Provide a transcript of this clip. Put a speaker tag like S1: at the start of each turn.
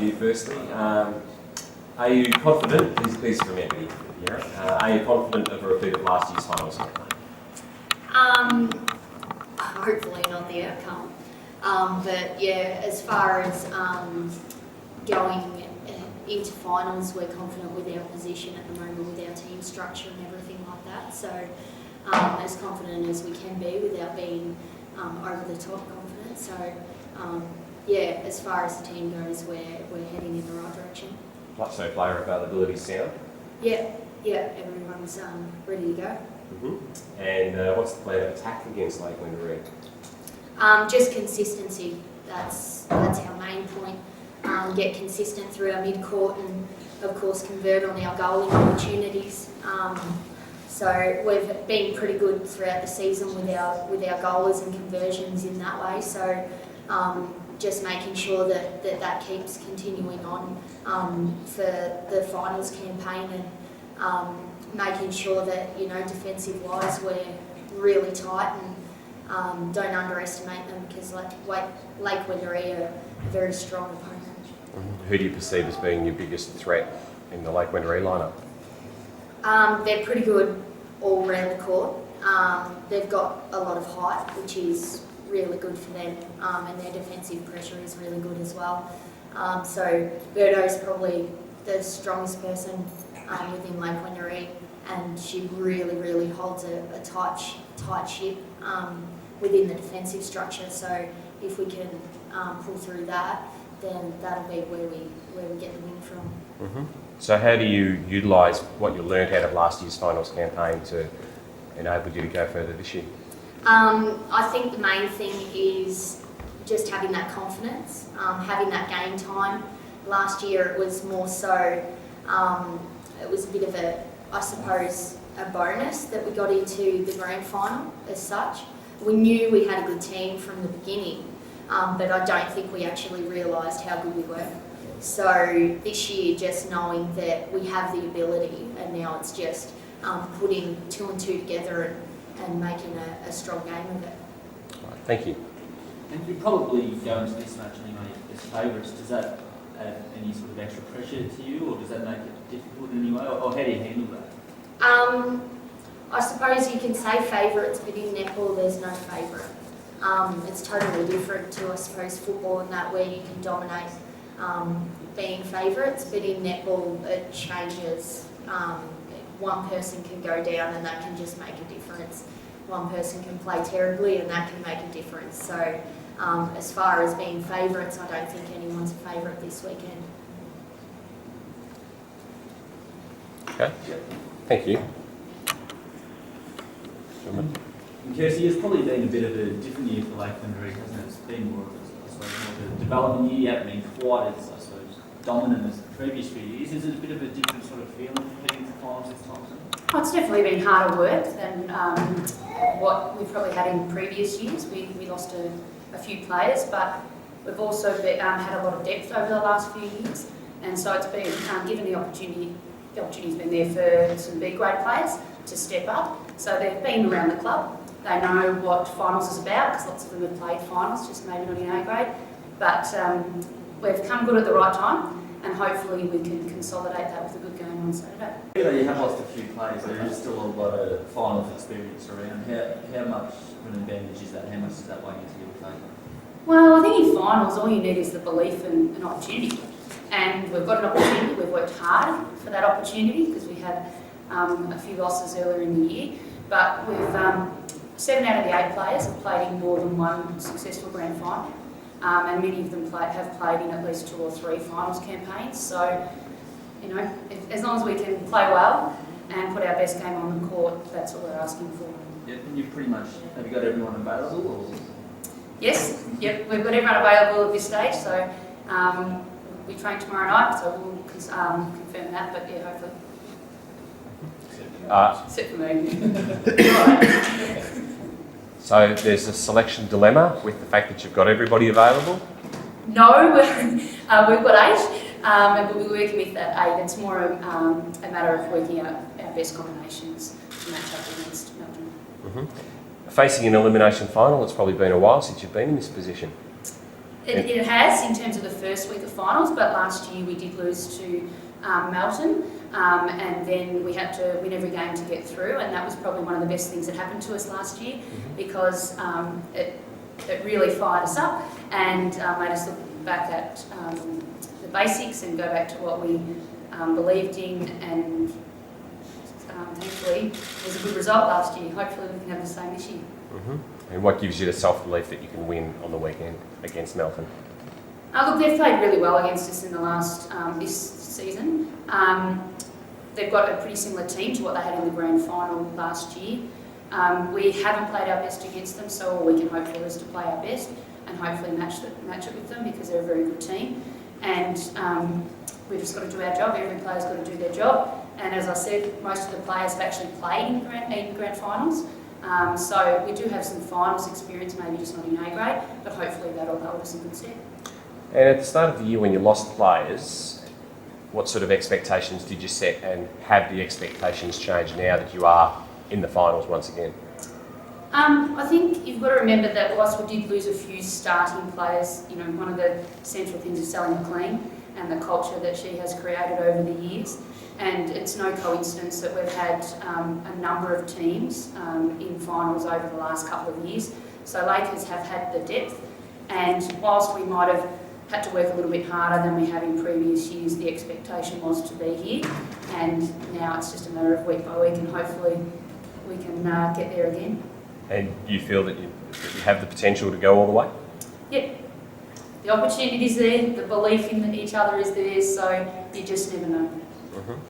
S1: You firstly, are you confident, these are from Anthony here, are you confident of a repeat of last year's finals campaign?
S2: Hopefully not the outcome. But yeah, as far as going into finals, we're confident with our position at the moment, with our team structure and everything like that. So as confident as we can be without being over the top confident. So yeah, as far as the team goes, we're heading in the right direction.
S1: So player availability sound?
S2: Yeah, everyone's ready to go.
S1: And what's the plan of attack against Lake Wendouree?
S2: Just consistency. That's our main point. Get consistent through our mid-court and, of course, convert on our goaling opportunities. So we've been pretty good throughout the season with our goalers and conversions in that way. So just making sure that keeps continuing on for the finals campaign, and making sure that, defensive-wise we're really tight and don't underestimate them, because Lake Wendouree are a very strong opponent.
S1: Who do you perceive as being your biggest threat in the Lake Wendouree lineup?
S2: They're pretty good all around the court. They've got a lot of height, which is really good for them, and their defensive pressure is really good as well. So Berto's probably the strongest person within Lake Wendouree, and she really holds a tight ship within the defensive structure. So if we can pull through that, then that'll be where we get the win from.
S1: So how do you utilise what you learned out of last year's finals campaign to enable you to go further this year?
S2: I think the main thing is just having that confidence, having that game time. Last year it was more so, it was a bit of a bonus that we got into the grand final as such. We knew we had a good team from the beginning, but I don't think we actually realised how good we were. So this year, just knowing that we have the ability, and now it's just putting 2 and 2 together and making a strong game of it.
S1: Right, thank you.
S3: And you probably go into this match anyway as favourites. Does that add any sort of extra pressure to you, or does that make it difficult in any way, or how do you handle that?
S2: I suppose you can say favourites, but in netball there's no favourite. It's totally different to, I suppose, football in that, where you can dominate being favourites, but in netball it changes. One person can go down and that can just make a difference. One person can play terribly and that can make a difference. So as far as being favourites, I don't think anyone's a favourite this weekend.
S1: Okay, thank you.
S3: And Kirsty, it's probably been a bit of a different year for Lake Wendouree, hasn't it? It's been more of a development year. You haven't been quite as, dominant as the previous few years. Is it a bit of a different sort of feeling heading to finals this time?
S4: Well, it's definitely been harder work than what we've probably had in previous years. We lost a few players, but we've also had a lot of depth over the last few years, and so it's been given the opportunity. The opportunity's been there for some B-grade players to step up. So they've been around the club. They know what finals is about, because lots of them have played finals, just maybe not in A-grade. But we've come good at the right time, and hopefully we can consolidate that with a good game on Saturday.
S3: Even though you have lost a few players, there is still a lot of finals experience around. How much of an advantage is that? How much does that weigh into your favour?
S4: Well, I think in finals all you need is the belief and an opportunity. And we've got an opportunity. We've worked hard for that opportunity, because we had a few losses earlier in the year. But we've 7 out of the 8 players have played in more than one successful grand final. And many of them have played in at least 2 or 3 finals campaigns. So, as long as we can play well and put our best game on the court, that's what we're asking for.
S3: Yep, and you've pretty much, have you got everyone available? Or?
S4: Yes, yep, we've got everyone available at this stage. So we train tomorrow night, so we'll confirm that. But yeah, hopefully. Except for me.
S1: So there's a selection dilemma with the fact that you've got everybody available?
S4: No, we've got 8, but we'll be working with that 8. It's more a matter of working out our best combinations to match up against Melton.
S1: Facing an elimination final, it's probably been a while since you've been in this position.
S4: It has in terms of the first week of finals, but last year we did lose to Melton, and then we had to win every game to get through, and that was probably one of the best things that happened to us last year because it really fired us up and made us look back at the basics and go back to what we believed in, and thankfully it was a good result last year. Hopefully we can have the same this year.
S1: And what gives you the self-belief that you can win on the weekend against Melton?
S4: Look, they've played really well against us in the last this season. They've got a pretty similar team to what they had in the grand final last year. We haven't played our best against them, so all we can hope for is to play our best and hopefully match it with them because they're a very good team. And we've just got to do our job. Every player's got to do their job. And as I said, most of the players have actually played in grand finals. So we do have some finals experience, maybe just not in A grade, but hopefully that'll hold us in good stead.
S1: And at the start of the year when you lost players, what sort of expectations did you set, and have the expectations changed now that you are in the finals once again?
S4: I think you've got to remember that whilst we did lose a few starting players, you know, one of the central things is Sally McLean and the culture that she has created over the years. And it's no coincidence that we've had a number of teams in finals over the last couple of years. So Lakers have had the depth, and whilst we might have had to work a little bit harder than we have in previous years, the expectation was to be here, and now it's just a matter of week by week, and hopefully we can get there again.
S1: And you feel that you have the potential to go all the way?
S4: Yep. The opportunity is there, the belief in each other is there, so you just never know.